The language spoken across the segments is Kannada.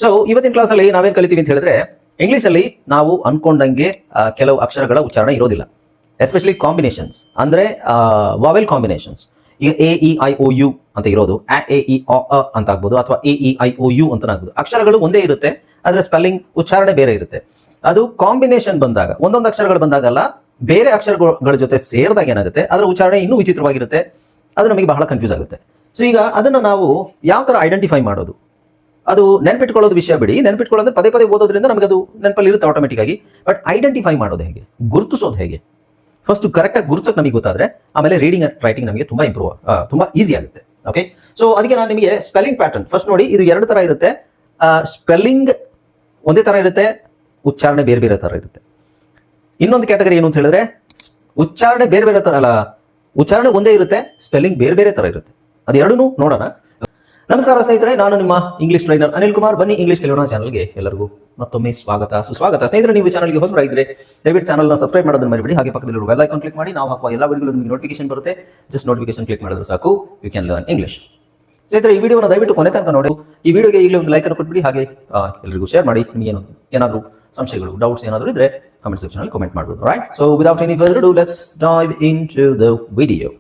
ಸೊ ಇವತ್ತಿನ ಕ್ಲಾಸಲ್ಲಿ ನಾವೇನು ಕಲಿತೀವಿ ಅಂತ ಹೇಳಿದ್ರೆ, ಇಂಗ್ಲೀಷಲ್ಲಿ ನಾವು ಅನ್ಕೊಂಡಂಗೆ ಕೆಲವು ಅಕ್ಷರಗಳ ಉಚ್ಚಾರಣೆ ಇರೋದಿಲ್ಲ. ಎಸ್ಪೆಷಲಿ ಕಾಂಬಿನೇಷನ್ಸ್ ಅಂದರೆ ವಾವೆಲ್ ಕಾಂಬಿನೇಷನ್ಸ್. ಈಗ AEIOU ಅಂತ ಇರೋದು AEIO ಅಂತ ಆಗ್ಬೋದು, ಅಥವಾ AEIOU ಅಂತ ಆಗ್ಬೋದು. ಅಕ್ಷರಗಳು ಒಂದೇ ಇರುತ್ತೆ, ಆದರೆ ಸ್ಪೆಲ್ಲಿಂಗ್ ಉಚ್ಚಾರಣೆ ಬೇರೆ ಇರುತ್ತೆ. ಅದು ಕಾಂಬಿನೇಷನ್ ಬಂದಾಗ, ಒಂದೊಂದು ಅಕ್ಷರಗಳು ಬಂದಾಗಲ್ಲ, ಬೇರೆ ಅಕ್ಷರಗಳ ಜೊತೆ ಸೇರಿದಾಗ ಏನಾಗುತ್ತೆ, ಅದರ ಉಚ್ಚಾರಣೆ ಇನ್ನೂ ವಿಚಿತ್ರವಾಗಿರುತ್ತೆ. ಅದು ನಮಗೆ ಬಹಳ ಕನ್ಫ್ಯೂಸ್ ಆಗುತ್ತೆ. ಸೊ ಈಗ ಅದನ್ನು ನಾವು ಯಾವ ಥರ ಐಡೆಂಟಿಫೈ ಮಾಡೋದು, ಅದು ನೆನ್ಪಿಟ್ಕೊಳ್ಳೋದು ವಿಷಯ ಬಿಡಿ. ನೆನ್ಪಿಟ್ಕೊಳ್ಳೋದು ಪದೇ ಪದೇ ಓದೋದ್ರಿಂದ ನಮಗೆ ಅದು ನೆನಪಲ್ಲಿ ಇರುತ್ತೆ ಆಟೋಮೆಟಿಕ್ ಆಗಿ. ಬಟ್ ಐಡೆಂಟಿಫೈ ಮಾಡೋದು ಹೇಗೆ, ಗುರುತಿಸೋದು ಹೇಗೆ, ಫಸ್ಟ್ ಕರೆಕ್ಟಾಗಿ ಗುರುತಿಸೋಕೆ ನಮಗೆ ಗೊತ್ತಾದ್ರೆ ಆಮೇಲೆ ರೀಡಿಂಗ್ ಅಂಡ್ ರೈಟಿಂಗ್ ನಮಗೆ ತುಂಬಾ ಈಸಿ ಆಗುತ್ತೆ. ಓಕೆ, ಸೊ ಅದಕ್ಕೆ ನಾನು ನಿಮಗೆ ಸ್ಪೆಲ್ಲಿಂಗ್ ಪ್ಯಾಟರ್ನ್ ಫಸ್ಟ್ ನೋಡಿ. ಇದು ಎರಡು ತರ ಇರುತ್ತೆ. ಸ್ಪೆಲ್ಲಿಂಗ್ ಒಂದೇ ತರ ಇರುತ್ತೆ, ಉಚ್ಚಾರಣೆ ಬೇರೆ ಬೇರೆ ತರ ಇರುತ್ತೆ. ಇನ್ನೊಂದು ಕ್ಯಾಟಗರಿ ಏನು ಅಂತ ಹೇಳಿದ್ರೆ, ಉಚ್ಚಾರಣೆ ಬೇರೆ ಬೇರೆ ತರ ಅಲ್ಲ, ಉಚ್ಚಾರಣೆ ಒಂದೇ ಇರುತ್ತೆ, ಸ್ಪೆಲ್ಲಿಂಗ್ ಬೇರೆ ಬೇರೆ ತರ ಇರುತ್ತೆ. ಅದೆರಡೂ ನೋಡೋಣ. ನಮಸ್ಕಾರ ಸ್ನೇಹಿತರೆ, ನಾನು ನಿಮ್ಮ ಇಂಗ್ಲಿಷ್ ಟ್ರೈನರ್ ಅನಿಲ್ ಕುಮಾರ್. ಬನ್ನಿ ಇಂಗ್ಲಿಷ್ ಕಲಿಯೋಣ ಚಾನಲ್ಗೆ ಎಲ್ಲರಿಗೂ ಮತ್ತೊಮ್ಮೆ ಸ್ವಾಗತ, ಸುಸ್ವಾಗತ. ಸ್ನೇಹಿತರೆ, ನೀವು ಚಾನಲ್ಗೆ ಹೊಸಬರಾಗಿದ್ದರೆ ದಯವಿಟ್ಟು ಚಾನಲ್ನ ಸಬ್ಸ್ಕ್ರೈಬ್ ಮಾಡೋದನ್ನ ಮರಿಬೇಡಿ. ಹಾಗೆ ಪಕ್ಕದಲ್ಲಿರುವ ಬೆಲ್ ಐಕಾನ್ ಕ್ಲಿಕ್ ಮಾಡಿ. ನಾವು ಹಾಕುವ ಎಲ್ಲ ವಿಡಿಯೋಗಳು ನಿಮಗೆ ನೋಟಿಫಿಕೇಶನ್ ಬರುತ್ತೆ. ಜಸ್ಟ್ ನೋಟಿಫಿಕೇಶನ್ ಕ್ಲಿಕ್ ಮಾಡಿದ್ರೆ ಸಾಕು, ಯು ಕ್ಯಾನ್ ಲರ್ನ್ ಇಂಗ್ಲಿಷ್. ಸ್ನೇಹಿತರೆ, ಈ ವಿಡಿಯೋನ ದಯವಿಟ್ಟು ಕೊನೆ ತನಕ ನೋಡಿ. ಈ ವಿಡಿಯೋಗೆ ಈಗಲೇ ಒಂದು ಲೈಕ್ ಅನ್ನು ಕೊಟ್ಬಿಡಿ. ಹಾಗೆ ಎಲ್ಲರಿಗೂ ಶೇರ್ ಮಾಡಿ. ನಿಮಗೆ ಏನಾದರೂ ಸಂಶಯಗಳು, ಡೌಟ್ಸ್ ಏನಾದರೂ ಇದ್ರೆ ಕಮೆಂಟ್ ಸೆಕ್ಷನ್ ಅಲ್ಲಿ ಕಮೆಂಟ್ ಮಾಡಬಹುದು. Right, so without any further do let's dive into the video.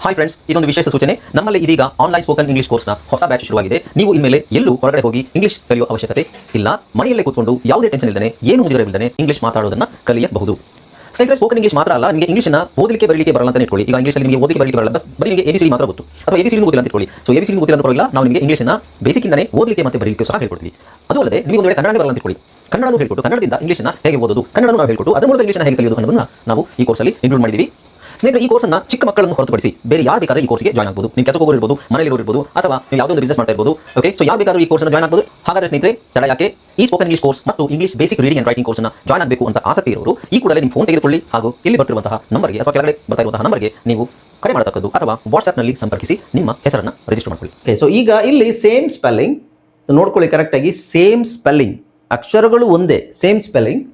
Hi friends, ಇದೊಂದು ವಿಶೇಷ ಸೂಚನೆ. ನಮ್ಮಲ್ಲಿ ಇದೀಗ ಆನ್ಲೈನ್ ಸ್ಪೋಕನ್ ಇಂಗ್ಲಿಷ್ ಕೋರ್ಸ್ನ ಹೊಸ ಬ್ಯಾಚ್ ಶುರುವಾಗಿದೆ. ನೀವು ಇನ್ಮೇಲೆ ಎಲ್ಲೂ ಹೊರಗಡೆ ಹೋಗಿ ಇಂಗ್ಲಿಷ್ ಕಲಿಯುವ ಅವಶ್ಯಕತೆ ಇಲ್ಲ. ಮನೆಯಲ್ಲೇ ಕೂತ್ಕೊಂಡು ಯಾವುದೇ ಟೆನ್ಷನ್ ಇಲ್ಲದೆ, ಏನು ಮುಗಿದಿರಬಿಲ್ಲದೆ ಇಂಗ್ಲಿಷ್ ಮಾತಾಡೋದನ್ನ ಕಲಿಯಬಹುದು. ಸ್ನೇಹಿತರೆ, ಸ್ಪೋಕನ್ ಇಂಗ್ಲಿಷ್ ಮಾತ್ರ ಅಲ್ಲ, ನಿಮಗೆ ಇಂಗ್ಲಿಷ್ನ ಓದಲಿಕ್ಕೆ ಬರಲಿಕ್ಕೆ ಬರಲ್ಲ ಅಂತ ಇಟ್ಕೊಳ್ಳಿ. ಈಗ ಇಂಗ್ಲಿಷಲ್ಲಿ ನಿಮಗೆ ಓದಲಿಕ್ಕೆ ಬರಲಿಕ್ಕೆ ಬರಲ್ಲ, ಬರೀ ನಿಮಗೆ ABCD ಮಾತ್ರ ಗೊತ್ತು, ಅಥವಾ ABCD ಗೊತ್ತಿಲ್ಲ ಅಂತ ಇಟ್ಕೊಳ್ಳಿ. ಸೊ ABCD ಗೊತ್ತಿಲ್ಲ ಅಂತ ಪರವಾಗಿಲ್ಲ, ನಾವು ನಿಮಗೆ ಇಂಗ್ಲಿಷ್ನ ಬೇಸಿಕ್ಕಿಂದನೇ ಓದಲಿಕ್ಕೆ ಮತ್ತೆ ಬರಲಿಕ್ಕೆ ಸಹ ಹೇಳ್ಕೊಡ್ತೀವಿ. ಅದು ಅಲ್ಲದೆ ನಿಮಗೆ ಒಂದು ವೇಳೆ ಕನ್ನಡನೇ ಬರಲ್ಲ ಅಂತ ಇಟ್ಕೊಳ್ಳಿ, ಕನ್ನಡನೂ ಹೇಳ್ಕೊಟ್ಟು ಕನ್ನಡದಿಂದ ಇಂಗ್ಲಿಷ್ನ ಹೇಗೆ ಓದೋದು, ಕನ್ನಡನೂ ನಾವು ಹೇಳ್ಕೊಟ್ಟು ಅದರ ಮೂಲಕ ಇಂಗ್ಲಿಷ್ನ ಹೇಗೆ ಕಲಿಯೋದು ಅನ್ನೋದನ್ನ ನಾವು ಈ ಕೋರ್ಸಲ್ಲಿ ಇನ್ಕ್ಲೂಡ್ ಮಾಡಿದ್ದೀವಿ. ಸ್ನೇಹಿತರೆ, ಈ ಕೋರ್ಸನ್ನು ಚಿಕ್ಕ ಮಕ್ಕಳನ್ನು ಹೊರತುಪಡಿಸಿ ಬೇರೆ ಯಾರು ಬೇಕಾದ್ರೆ ಈ ಕೋರ್ಸ್ಗೆ ಜಾಯ್ನ್ ಆಗಬಹುದು. ನೀವು ಕೆಲಸ ಹೋಗೋರು ಇರ್ಬೋದು, ಮನೆಯಲ್ಲಿ ಇರ್ಬೋದು, ಅಥವಾ ನೀವು ಯಾವುದೋ ಒಂದು ಬಿಸ್ನೆಸ್ ಮಾಡ್ತಾ ಇರ್ಬೋದು. ಓಕೆ, ಸೊ ಯಾರು ಬೇಕಾದ್ರೂ ಈ ಕೋರ್ಸ್ನ ಜಾಯ್ನ್ ಆಗಬಹುದು. ಹಾಗಾದ್ರೆ ಸ್ನೇಹಿತರೆ, ತಡ ಯಾಕೆ, ಈ ಸ್ಪೋಕನ್ ಇಂಗ್ಲಿಷ್ ಕೋರ್ಸ್ ಮತ್ತು English basic reading and writing ಕೋರ್ಸ್ನ ಜಾಯ್ನ್ ಆಗಬೇಕು ಅಂತ ಆಸಕ್ತಿ ಇರೋರು ಈ ಕೂಡಲೇ ನಿಮ್ಮ ಫೋನ್ ತೆಗೆದುಕೊಳ್ಳಿ, ಹಾಗೂ ಇಲ್ಲಿ ಬರ್ತಿರುವಂತಹ ನಂಬರ್ಗೆ ಅಥವಾ ಕೆಳಗಡೆ ಬರ್ತಾ ಇರುವಂತಹ ನಂಬರ್ಗೆ ನೀವು ಕರೆ ಮಾಡತಕ್ಕದ್ದು, ಅಥವಾ ವಾಟ್ಸ್ಆ್ಯಪ್ನಲ್ಲಿ ಸಂಪರ್ಕಿಸಿ ನಿಮ್ಮ ಹೆಸರನ್ನು ರಿಜಿಸ್ಟರ್ ಮಾಡ್ಕೊಳ್ಳಿ. ಓಕೆ, ಸೊ ಈಗ ಇಲ್ಲಿ ಸೇಮ್ ಸ್ಪೆಲ್ಲಿಂಗ್ ನೋಡ್ಕೊಳ್ಳಿ ಕರೆಕ್ಟಾಗಿ. ಸೇಮ್ ಸ್ಪೆಲ್ಲಿಂಗ್, ಅಕ್ಷರಗಳು ಒಂದೇ, ಸೇಮ್ ಸ್ಪೆಲ್ಲಿಂಗ್,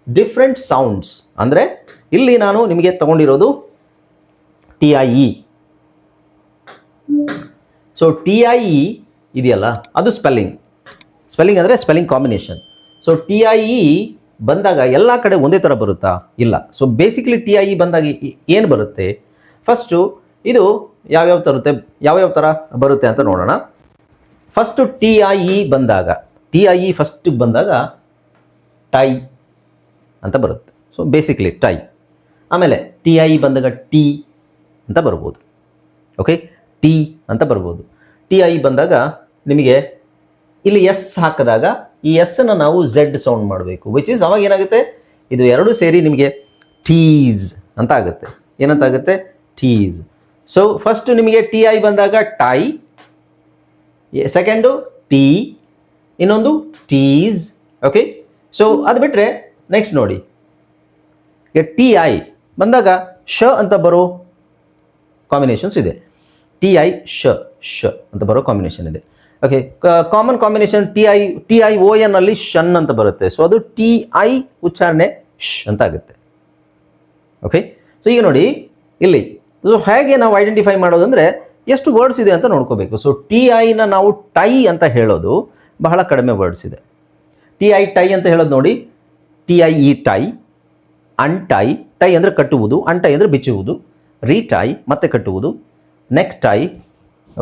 ಡಿಫ್ರೆಂಟ್ ಸೌಂಡ್ಸ್. ಅಂದರೆ ಇಲ್ಲಿ ನಾನು ನಿಮಗೆ ತಗೊಂಡಿರೋದು TIE. ಸೊ TIE ಇದೆಯಲ್ಲ, ಅದು ಸ್ಪೆಲ್ಲಿಂಗ್ ಅಂದರೆ ಸ್ಪೆಲ್ಲಿಂಗ್ ಕಾಂಬಿನೇಷನ್. ಸೊ TIE ಬಂದಾಗ ಎಲ್ಲ ಕಡೆ ಒಂದೇ ಥರ ಬರುತ್ತಾ? ಇಲ್ಲ. ಸೊ ಬೇಸಿಕಲಿ TIE ಬಂದಾಗ ಏನು ಬರುತ್ತೆ, ಫಸ್ಟು ಇದು ಯಾವ್ಯಾವ ಥರ ಬರುತ್ತೆ ಅಂತ ನೋಡೋಣ. ಫಸ್ಟು TIE ಫಸ್ಟ್ ಬಂದಾಗ ಟೈ ಅಂತ ಬರುತ್ತೆ. So basically tie. ಆಮೇಲೆ TIE ಬಂದಾಗ ಟಿ ಅಂತ ಬರ್ಬೋದು. ಓಕೆ, ಟಿ ಅಂತ ಬರ್ಬೋದು. TIE ಬಂದಾಗ ನಿಮಗೆ ಇಲ್ಲಿ ಎಸ್ ಹಾಕಿದಾಗ ಈ ಎಸ್ ಅನ್ನು ನಾವು ಝೆಡ್ ಸೌಂಡ್ ಮಾಡಬೇಕು, ವಿಚ್ ಇಸ್ ಅವಾಗ ಏನಾಗುತ್ತೆ, ಇದು ಎರಡು ಸೇರಿ ನಿಮಗೆ ಟೀಸ್ ಅಂತ ಆಗುತ್ತೆ. ಏನಂತ ಆಗುತ್ತೆ? ಟೀಸ್. ಸೊ ಫಸ್ಟ್ ನಿಮಗೆ TI ಬಂದಾಗ ಟೈ, ಸೆಕೆಂಡು ಟಿ, ಇನ್ನೊಂದು ಟೀಸ್. ಓಕೆ, ಸೊ ಅದು ಬಿಟ್ಟರೆ ನೆಕ್ಸ್ಟ್ ನೋಡಿ, ಈಗ TI ಬಂದಾಗ ಶ ಅಂತ ಬರೋ ಕಾಂಬಿನೇಷನ್ಸ್ ಇದೆ. TI ಶ ಅಂತ ಬರೋ ಕಾಂಬಿನೇಷನ್ ಇದೆ. ಓಕೆ, ಕಾಮನ್ ಕಾಂಬಿನೇಷನ್ TION ಅಲ್ಲಿ ಶನ್ ಅಂತ ಬರುತ್ತೆ. ಸೊ ಅದು TI ಉಚ್ಚಾರಣೆ ಶ್ ಅಂತ ಆಗುತ್ತೆ. ಓಕೆ, ಸೊ ಈಗ ನೋಡಿ ಇಲ್ಲಿ, ಸೊ ಹೇಗೆ ನಾವು ಐಡೆಂಟಿಫೈ ಮಾಡೋದಂದ್ರೆ ಎಷ್ಟು ವರ್ಡ್ಸ್ ಇದೆ ಅಂತ ನೋಡ್ಕೋಬೇಕು. ಸೊ TIನ ನಾವು ಟೈ ಅಂತ ಹೇಳೋದು ಬಹಳ ಕಡಿಮೆ ವರ್ಡ್ಸ್ ಇದೆ. ಟೈ ಅಂತ ಹೇಳೋದು ನೋಡಿ, TIE ಟೈ, ಅನ್ಟೈ, ಟೈ ಅಂದರೆ ಕಟ್ಟುವುದು, ಅನ್ಟೈ ಅಂದರೆ ಬಿಚ್ಚುವುದು, ರೀಟೈ ಮತ್ತೆ ಕಟ್ಟುವುದು, ನೆಕ್ ಟೈ.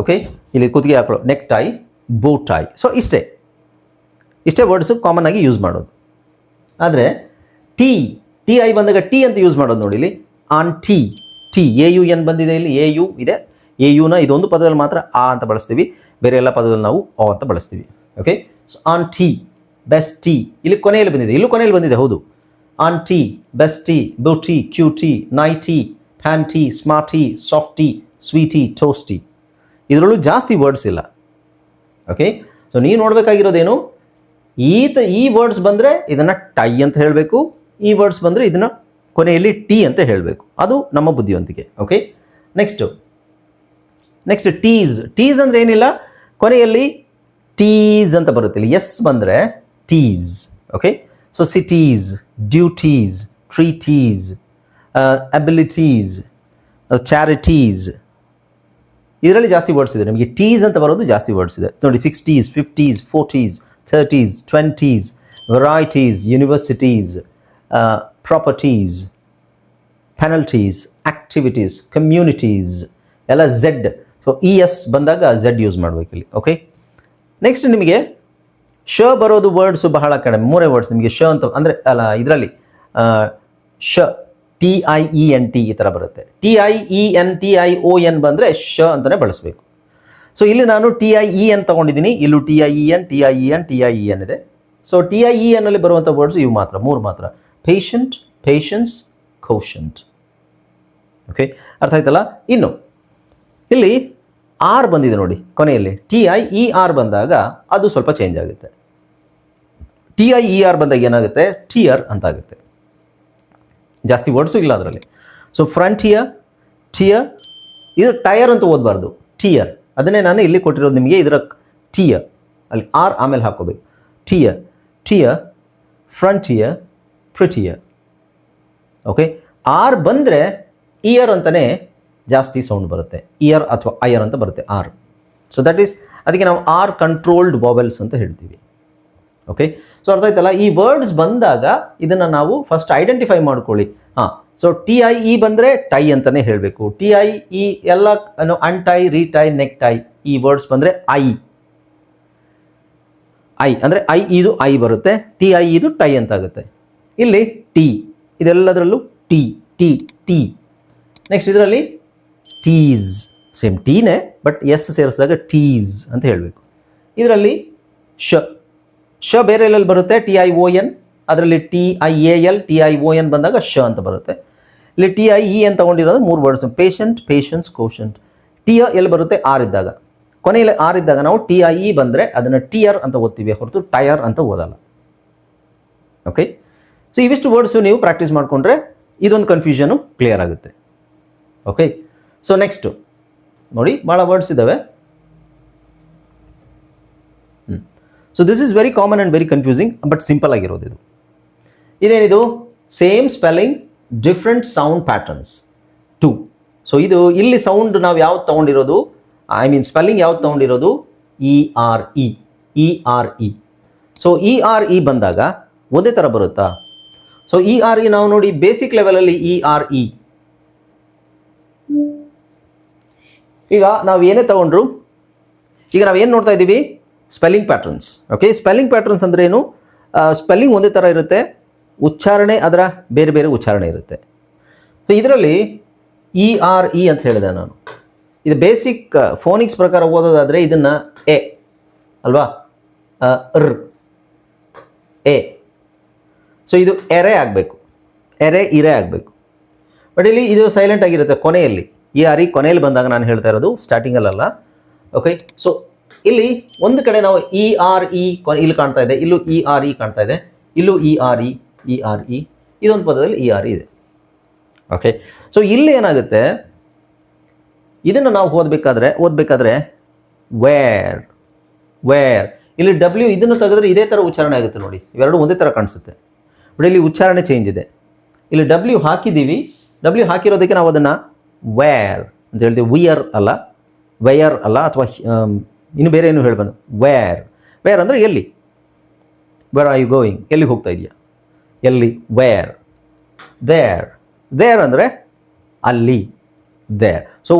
ಓಕೆ, ಇಲ್ಲಿ ಕುತ್ತಿಗೆ ಹಾಕೊಳ್ಳೋ ನೆಕ್ ಟೈ, ಬೋ ಟೈ. ಸೊ ಇಷ್ಟೇ ವರ್ಡ್ಸು ಕಾಮನ್ ಆಗಿ ಯೂಸ್ ಮಾಡೋದು. ಆದರೆ TI ಬಂದಾಗ ಟಿ ಅಂತ ಯೂಸ್ ಮಾಡೋದು ನೋಡಿ. ಇಲ್ಲಿ ಆನ್ ಟಿ, AUN ಬಂದಿದೆ, ಇಲ್ಲಿ AU ಇದೆ. AUನ ಇದೊಂದು ಪದದಲ್ಲಿ ಮಾತ್ರ ಆ ಅಂತ ಬಳಸ್ತೀವಿ, ಬೇರೆ ಎಲ್ಲ ಪದದಲ್ಲಿ ನಾವು ಆ ಅಂತ ಬಳಸ್ತೀವಿ. Okay, so aunty, bestie, ಇಲ್ಲಿ ಕೊನೆಯಲ್ಲಿ ಬಂದಿದೆ, ಇಲ್ಲೂ ಕೊನೆಯಲ್ಲಿ ಬಂದಿದೆ. ಹೌದು, aunty, bestie, beauty, cutie, nightie, ಫ್ಯಾನ್ಟಿ, ಸ್ಮಾರ್ಟಿ, ಸಾಫ್ಟಿ, ಸ್ವೀಟಿ, ಟೋಸ್ಟಿ. ಇದರಲ್ಲೂ ಜಾಸ್ತಿ ವರ್ಡ್ಸ್ ಇಲ್ಲ. ಓಕೆ, ಸೊ ನೀವು ನೋಡಬೇಕಾಗಿರೋದೇನು, ಈ ವರ್ಡ್ಸ್ ಬಂದರೆ ಇದನ್ನು ಟೈ ಅಂತ ಹೇಳಬೇಕು, ಈ ವರ್ಡ್ಸ್ ಬಂದರೆ ಇದನ್ನು ಕೊನೆಯಲ್ಲಿ ಟಿ ಅಂತ ಹೇಳಬೇಕು. ಅದು ನಮ್ಮ ಬುದ್ಧಿವಂತಿಕೆ. ಓಕೆ, ನೆಕ್ಸ್ಟ್ ಟೀಸ್ ಅಂದರೆ ಏನಿಲ್ಲ, ಕೊನೆಯಲ್ಲಿ ಟೀಸ್ ಅಂತ ಬರುತ್ತೆ. ಇಲ್ಲಿ ಎಸ್ ಬಂದರೆ ties. Okay, so cities, duties, treaties, abilities, charities, ಇದರಲ್ಲಿ ಜಾಸ್ತಿ ವರ್ಡ್ಸ್ ಇದೆ. ನಿಮಗೆ ಟೀಸ್ ಅಂತ ಬರೋದು ಜಾಸ್ತಿ ವರ್ಡ್ಸ್ ಇದೆ ನೋಡಿ. 60s, 50s, 40s, 30s, 20s, varieties, universities, properties, penalties, activities, communities ಎಲ್ಲ ಝೆಡ್. ಸೊ ಇ ಎಸ್ ಬಂದಾಗ ಝೆಡ್ ಯೂಸ್ ಮಾಡಬೇಕಿಲ್ಲಿ. ಓಕೆ, ನೆಕ್ಸ್ಟ್ ನಿಮಗೆ ಶ ಬರೋದು ವರ್ಡ್ಸು ಬಹಳ ಕಡಿಮೆ, 3 ವರ್ಡ್ಸ್ ನಿಮಗೆ ಶ ಅಂತ ಅಂದರೆ ಅಲ್ಲ ಇದರಲ್ಲಿ ಶ TIENT ಈ ಥರ ಬರುತ್ತೆ. TIEN TION ಬಂದರೆ ಶ ಅಂತಲೇ ಬಳಸಬೇಕು. ಸೊ ಇಲ್ಲಿ ನಾನು TIEN ತಗೊಂಡಿದ್ದೀನಿ, ಇಲ್ಲೂ TIEN ಇದೆ. ಸೊ TIEN ಅಲ್ಲಿ ಬರುವಂಥ ವರ್ಡ್ಸ್ ಇವು ಮಾತ್ರ, 3 ಮಾತ್ರ. Patient, patience, quotient. ಓಕೆ, ಅರ್ಥ ಆಯ್ತಲ್ಲ. ಇನ್ನು ಇಲ್ಲಿ ಆರ್ ಬಂದಿದೆ ನೋಡಿ ಕೊನೆಯಲ್ಲಿ, TIER ಬಂದಾಗ ಅದು ಸ್ವಲ್ಪ ಚೇಂಜ್ ಆಗುತ್ತೆ. TIER ಬಂದಾಗ ಏನಾಗುತ್ತೆ, ಟಿಯರ್ ಅಂತ ಆಗುತ್ತೆ. ಜಾಸ್ತಿ ವರ್ಡ್ಸು ಇಲ್ಲ ಅದರಲ್ಲಿ. ಸೊ ಫ್ರಂಟಿಯರ್, ಟಿಯರ್, ಇದು ಟಯರ್ ಅಂತ ಓದಬಾರ್ದು, ಟಿಯರ್. ಅದನ್ನೇ ನಾನು ಇಲ್ಲಿ ಕೊಟ್ಟಿರೋದು ನಿಮಗೆ. ಇದರ ಟಿಯರ್ ಅಲ್ಲಿ ಆರ್ ಆಮೇಲೆ ಹಾಕೋಬೇಕು. Tear, tear, frontier, prettier. Okay, R ಬಂದರೆ ಇಯರ್ ಅಂತಲೇ ಜಾಸ್ತಿ ಸೌಂಡ್ ಬರುತ್ತೆ, ಇಯರ್ ಅಥವಾ ಅಯರ್ ಅಂತ ಬರುತ್ತೆ ಆರ್. ಸೊ ದಟ್ ಈಸ್, ಅದಕ್ಕೆ ನಾವು ಆರ್ ಕಂಟ್ರೋಲ್ಡ್ ವಾವೆಲ್ಸ್ ಅಂತ ಹೇಳ್ತೀವಿ. ಓಕೆ, ಸೊ ಅರ್ಥ ಆಯ್ತಲ್ಲ. ಈ ವರ್ಡ್ಸ್ ಬಂದಾಗ ಇದನ್ನು ನಾವು ಫಸ್ಟ್ ಐಡೆಂಟಿಫೈ ಮಾಡ್ಕೊಳ್ಳಿ. ಹಾಂ, ಸೊ TIE ಬಂದರೆ ಟೈ ಅಂತಲೇ ಹೇಳಬೇಕು. TIE ಎಲ್ಲ ಅನ್ಟೈ, ರೀಟೈ, ನೆಕ್ ಟೈ, ಈ ವರ್ಡ್ಸ್ ಬಂದರೆ ಐ ಅಂದರೆ ಇದು ಐ ಬರುತ್ತೆ. TIE ಇದು ಟೈ ಅಂತ ಆಗುತ್ತೆ. ಇಲ್ಲಿ ಟಿ, ಇದೆಲ್ಲದರಲ್ಲೂ ಟಿ ಟಿ ಟಿ. ನೆಕ್ಸ್ಟ್ ಇದರಲ್ಲಿ ಟೀಸ್, ಸೇಮ್ ಟೀನೇ ಬಟ್ ಎಸ್ ಸೇರಿಸಿದಾಗ ಟೀಸ್ ಅಂತ ಹೇಳಬೇಕು. ಇದರಲ್ಲಿ ಶ ಬೇರೆ ಎಲ್ಲೆಲ್ಲಿ ಬರುತ್ತೆ, TION, ಅದರಲ್ಲಿ TIAL, TION ಬಂದಾಗ ಶ ಅಂತ ಬರುತ್ತೆ. ಇಲ್ಲಿ TIE ಅಂತ ತಗೊಂಡಿರೋದು 3 ವರ್ಡ್ಸ್, ಪೇಷಂಟ್, ಪೇಷನ್ಸ್, ಕೋಷಂಟ್. ಟಿಯ ಎಲ್ಲಿ ಬರುತ್ತೆ, ಆರ್ ಇದ್ದಾಗ. ಕೊನೆಯಲ್ಲಿ ಆರ್ ಇದ್ದಾಗ ನಾವು TIE ಬಂದರೆ ಅದನ್ನು ಟಿಯರ್ ಅಂತ ಓದ್ತೀವಿ ಹೊರತು ಟಯರ್ ಅಂತ ಓದಲ್ಲ. ಓಕೆ, ಸೊ ಇವಿಷ್ಟು ವರ್ಡ್ಸು ನೀವು ಪ್ರಾಕ್ಟೀಸ್ ಮಾಡಿಕೊಂಡ್ರೆ ಇದೊಂದು ಕನ್ಫ್ಯೂಷನು ಕ್ಲಿಯರ್ ಆಗುತ್ತೆ. ಓಕೆ, ಸೊ ನೆಕ್ಸ್ಟು ನೋಡಿ, ಭಾಳ ವರ್ಡ್ಸ್ ಇದ್ದಾವೆ. So this is very common and very confusing, but simple ಆಗಿರೋದು ಇದು. ಇದೇನಿದು, same spelling, different sound patterns 2. So ಇದು ಇಲ್ಲಿ ಸೌಂಡ್ ನಾವು ಯಾವ್ದು ತೊಗೊಂಡಿರೋದು, ಸ್ಪೆಲ್ಲಿಂಗ್ ಯಾವ್ದು ತೊಗೊಂಡಿರೋದು, ERE. ಸೊ ERE ಬಂದಾಗ ಒಂದೇ ಥರ ಬರುತ್ತಾ? ಸೊ ERE ನಾವು ನೋಡಿ ಬೇಸಿಕ್ ಲೆವೆಲಲ್ಲಿ ERE. ಈಗ ನಾವು ಏನೇ ತಗೊಂಡ್ರು, ಈಗ ನಾವು ಏನು ನೋಡ್ತಾ ಇದ್ದೀವಿ, spelling patterns. Okay, spelling patterns ಅಂದ್ರೆ ಏನು, ಸ್ಪೆಲ್ಲಿಂಗ್ ಒಂದೇ ಥರ ಇರುತ್ತೆ, ಉಚ್ಚಾರಣೆ ಅದರ ಬೇರೆ ಬೇರೆ ಉಚ್ಚಾರಣೆ ಇರುತ್ತೆ. ಸೊ ಇದರಲ್ಲಿ ERE ಅಂತ ಹೇಳಿದೆ ನಾನು. ಇದು ಬೇಸಿಕ್ ಫೋನಿಕ್ಸ್ ಪ್ರಕಾರ ಓದೋದಾದರೆ ಇದನ್ನು ಎ ಅಲ್ವಾ, ಎ. ಸೊ ಇದು ಎರೆ ಆಗಬೇಕು, ಇರೆ ಆಗಬೇಕು. ಬಟ್ ಇಲ್ಲಿ ಇದು ಸೈಲೆಂಟ್ ಆಗಿರುತ್ತೆ ಕೊನೆಯಲ್ಲಿ. ERE ಕೊನೆಯಲ್ಲಿ ಬಂದಾಗ ನಾನು ಹೇಳ್ತಾ ಇರೋದು, ಸ್ಟಾರ್ಟಿಂಗಲ್ಲ. ಓಕೆ, ಸೊ ಇಲ್ಲಿ ಒಂದು ಕಡೆ ನಾವು ERE ಇಲ್ಲಿ ಕಾಣ್ತಾ ಇದೆ, ಇಲ್ಲೂ ERE ಕಾಣ್ತಾ ಇದೆ, ಇಲ್ಲೂ ERE, ಇದೊಂದು ಪದದಲ್ಲಿ ERE ಇದೆ. ಓಕೆ, ಸೊ ಇಲ್ಲಿ ಏನಾಗುತ್ತೆ, ಇದನ್ನು ನಾವು ಓದಬೇಕಾದ್ರೆ ವೇರ್, ಇಲ್ಲಿ W ಇದನ್ನು ತೆಗೆದ್ರೆ ಇದೇ ಥರ ಉಚ್ಚಾರಣೆ ಆಗುತ್ತೆ ನೋಡಿ, ಇವೆರಡು ಒಂದೇ ಥರ ಕಾಣಿಸುತ್ತೆ. ಬಟ್ ಇಲ್ಲಿ ಉಚ್ಚಾರಣೆ ಚೇಂಜ್ ಇದೆ. ಇಲ್ಲಿ W ಹಾಕಿದ್ದೀವಿ, W ಹಾಕಿರೋದಕ್ಕೆ ನಾವು ಅದನ್ನು ವೇರ್ ಅಂತ ಹೇಳ್ತೀವಿ, ವೇಯರ್ ಅಲ್ಲ, ಅಥವಾ ಇನ್ನು ಬೇರೆ ಏನು ಹೇಳ್ಬಂದು, ವೇರ್ ಅಂದರೆ ಎಲ್ಲಿ, ವೇರ್ ಆರ್ ಯು ಗೋಯಿಂಗ್, ಎಲ್ಲಿಗೆ ಹೋಗ್ತಾ ಇದೆಯಾ, ಎಲ್ಲಿ, ದೇರ್ ಅಂದರೆ ಅಲ್ಲಿ, ದೇರ್. So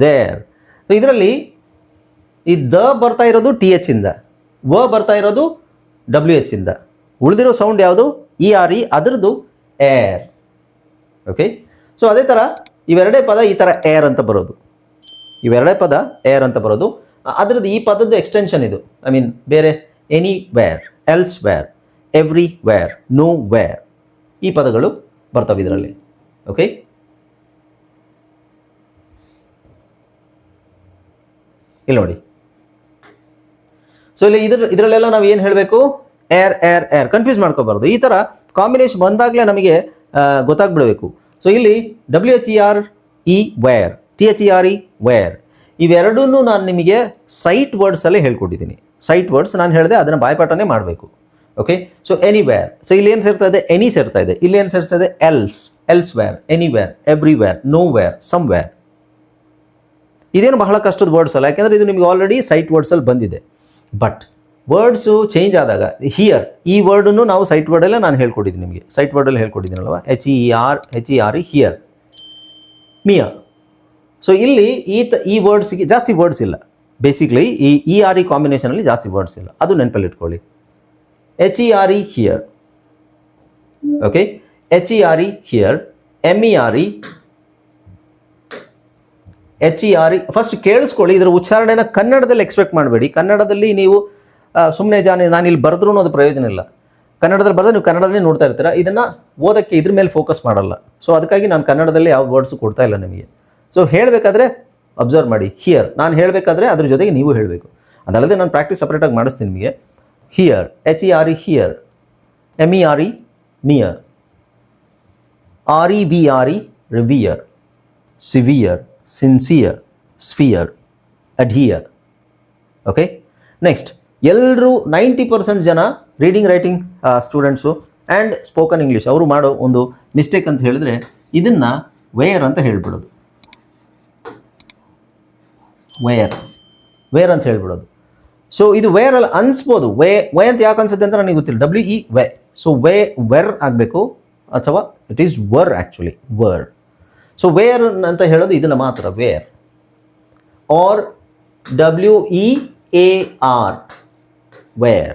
there. ಸೊ ಇದರಲ್ಲಿ ಈ ದ ಬರ್ತಾ ಇರೋದು TH ಇಂದ, ವ ಬರ್ತಾ ಇರೋದು WH ಇಂದ, ಉಳಿದಿರೋ ಸೌಂಡ್ ಯಾವುದು, ERE, ಅದರದ್ದು ಏರ್. ಓಕೆ, ಸೊ ಅದೇ ಥರ ಇವೆರಡೇ ಪದ ಈ ಥರ ಏರ್ ಅಂತ ಬರೋದು, ಅದರದ್ದು ಈ ಪದದ್ದು ಎಕ್ಸ್ಟೆನ್ಷನ್ ಇದು. ಬೇರೆ ಎನಿವೇರ್, ಎಲ್ಸ್ವೇರ್, ಎವ್ರಿವೇರ್, ನೋವೇರ್, ಈ ಪದಗಳು ಬರ್ತವೆ ಇದರಲ್ಲಿ. ಓಕೆ, ಇಲ್ಲಿ ನೋಡಿ. ಸೊ ಇಲ್ಲಿ ಇದರಲ್ಲೆಲ್ಲ ನಾವು ಏನು ಹೇಳಬೇಕು, ಏರ್. ಕನ್ಫ್ಯೂಸ್ ಮಾಡ್ಕೋಬಾರ್ದು. ಈ ಥರ ಕಾಂಬಿನೇಷನ್ ಬಂದಾಗಲೇ ನಮಗೆ ಗೊತ್ತಾಗ್ಬಿಡಬೇಕು. ಸೊ ಇಲ್ಲಿ WHERE ವೇರ್, THERE ವೇರ್, ಇವೆರಡೂ ನಾನು ನಿಮಗೆ ಸೈಟ್ ವರ್ಡ್ಸಲ್ಲೇ ಹೇಳ್ಕೊಟ್ಟಿದ್ದೀನಿ. ಸೈಟ್ ವರ್ಡ್ಸ್ ನಾನು ಹೇಳಿದೆ, ಅದನ್ನು ಬಾಯ್ಪಾಠನೇ ಮಾಡಬೇಕು. Okay, so anywhere. ಸೊ ಇಲ್ಲಿ ಏನು ಸೇರ್ತಾ ಇದೆ, ಎನಿ ಸೇರ್ತಾ ಇದೆ. ಇಲ್ಲಿ ಏನು ಸೇರ್ತಾ ಇದೆ, elsewhere, anywhere, everywhere, nowhere, somewhere. ಇದೇನು ಬಹಳ ಕಷ್ಟದ ವರ್ಡ್ಸ್ ಅಲ್ಲ, ಯಾಕೆಂದರೆ ಇದು ನಿಮಗೆ ಆಲ್ರೆಡಿ ಸೈಟ್ ವರ್ಡ್ಸಲ್ಲಿ ಬಂದಿದೆ. ಬಟ್ ವರ್ಡ್ಸು ಚೇಂಜ್ ಆದಾಗ ಹಿಯರ್ ಈ ವರ್ಡನ್ನು ನಾವು ಸೈಟ್ ವರ್ಡಲ್ಲೇ ನಾನು ಹೇಳ್ಕೊಟ್ಟಿದ್ದೀನಿ ನಿಮಗೆ, site ವರ್ಡಲ್ಲಿ ಹೇಳ್ಕೊಟ್ಟಿದ್ದೀನಲ್ವ, HER here, Miya. So ಇಲ್ಲಿ ಈ ವರ್ಡ್ಸಿಗೆ ಜಾಸ್ತಿ ವರ್ಡ್ಸ್ ಇಲ್ಲ, ಬೇಸಿಕ್ಲಿ ಈ ERE ಕಾಂಬಿನೇಷನಲ್ಲಿ ಜಾಸ್ತಿ ವರ್ಡ್ಸ್ ಇಲ್ಲ, ಅದು ನೆನಪಲ್ಲಿ ಇಟ್ಕೊಳ್ಳಿ. HERE here, okay, HERE here, MERE, HERE. First ಕೇಳಿಸ್ಕೊಳ್ಳಿ, ಇದರ ಉಚ್ಚಾರಣೆನ ಕನ್ನಡದಲ್ಲಿ ಎಕ್ಸ್ಪೆಕ್ಟ್ ಮಾಡಬೇಡಿ. ಕನ್ನಡದಲ್ಲಿ ನೀವು ಸುಮ್ಮನೆ ನಾನು ಇಲ್ಲಿ ಬರೆದ್ರೂ ಅದು ಪ್ರಯೋಜನ ಇಲ್ಲ. ಕನ್ನಡದಲ್ಲಿ ಬರೆದ್ರೆ ನೀವು ಕನ್ನಡದಲ್ಲಿ ನೋಡ್ತಾ ಇರ್ತೀರ, ಇದನ್ನು ಓದೋಕ್ಕೆ ಇದ್ರ ಮೇಲೆ ಫೋಕಸ್ ಮಾಡಲ್ಲ. ಸೊ ಅದಕ್ಕಾಗಿ ನಾನು ಕನ್ನಡದಲ್ಲಿ ಯಾವ ವರ್ಡ್ಸು ಕೊಡ್ತಾ ಇಲ್ಲ ನಿಮಗೆ. ಸೊ ಹೇಳಬೇಕಾದ್ರೆ ಅಬ್ಸರ್ವ್ ಮಾಡಿ, ಹಿಯರ್ ನಾನು ಹೇಳಬೇಕಾದ್ರೆ ಅದ್ರ ಜೊತೆಗೆ ನೀವು ಹೇಳಬೇಕು. ಅದಲ್ಲದೆ ನಾನು ಪ್ರಾಕ್ಟೀಸ್ ಸಪ್ರೇಟಾಗಿ ಮಾಡಿಸ್ತೀನಿ ನಿಮಗೆ. Here, HERE here, MERE mere, REVRE revere, severe, sincere, sphere, adhere. Okay, next ಎಲ್ಲರೂ 90% ಜನ reading writing students and spoken English ಅವರು ಮಾಡೋ ಒಂದು ಮಿಸ್ಟೇಕ್ ಅಂತ ಹೇಳಿದ್ರೆ ಇದನ್ನು ವೇರ್ ಅಂತ ಹೇಳ್ಬಿಡೋದು. ವೇರ್ ಅಂತ ಹೇಳ್ಬಿಡೋದು. ಸೊ ಇದು ವೇರಲ್ಲಿ ಅನಿಸ್ಬೋದು, ವೇ ಅಂತ ಯಾಕೆ ಅನ್ಸುತ್ತೆ ಅಂತ ನನಗೆ ಗೊತ್ತಿಲ್ಲ. WE way. ಸೊ ವೆರ್ ಆಗಬೇಕು, ಅಥವಾ it is wear actually, wear. So where ಅಂತ ಹೇಳೋದು ಇದನ್ನು ಮಾತ್ರ, ವೇರ್. Or WEAR, wear.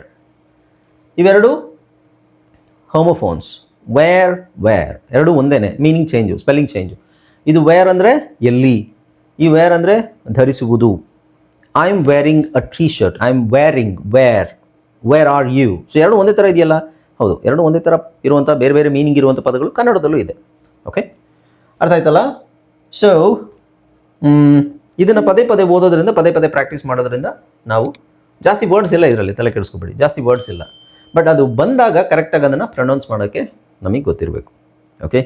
ಇವೆರಡು ಹೋಮೋಫೋನ್ಸ್. ವೇರ್ ಎರಡು ಒಂದೇನೆ, ಮೀನಿಂಗ್ ಚೇಂಜು, ಸ್ಪೆಲ್ಲಿಂಗ್ ಚೇಂಜು. ಇದು ವೇರ್ ಅಂದರೆ ಎಲ್ಲಿ, ಈ ವೇರ್ ಅಂದರೆ ಧರಿಸುವುದು. I am wearing a T shirt, I am wearing, where are you. So ಎರಡು ಒಂದೇ ಥರ ಇದೆಯಲ್ಲ, ಹೌದು, ಎರಡು ಒಂದೇ ಥರ ಇರುವಂಥ ಬೇರೆ ಬೇರೆ ಮೀನಿಂಗ್ ಇರುವಂಥ ಪದಗಳು ಕನ್ನಡದಲ್ಲೂ ಇದೆ. ಓಕೆ, ಅರ್ಥ ಆಯ್ತಲ್ಲ? ಸೊ ಇದನ್ನು ಪದೇ ಪದೇ ಓದೋದ್ರಿಂದ, ಪದೇ ಪದೇ ಪ್ರಾಕ್ಟೀಸ್ ಮಾಡೋದ್ರಿಂದ ನಾವು ಜಾಸ್ತಿ ವರ್ಡ್ಸ್ ಇಲ್ಲ ಇದರಲ್ಲಿ, ತಲೆ ಕೆಡಿಸ್ಕೊಬೇಡಿ, ಜಾಸ್ತಿ ವರ್ಡ್ಸ್ ಇಲ್ಲ. ಬಟ್ ಅದು ಬಂದಾಗ ಕರೆಕ್ಟಾಗಿ ಅದನ್ನು ಪ್ರೊನೌನ್ಸ್ ಮಾಡೋಕ್ಕೆ ನಮಗೆ ಗೊತ್ತಿರಬೇಕು. ಓಕೆ.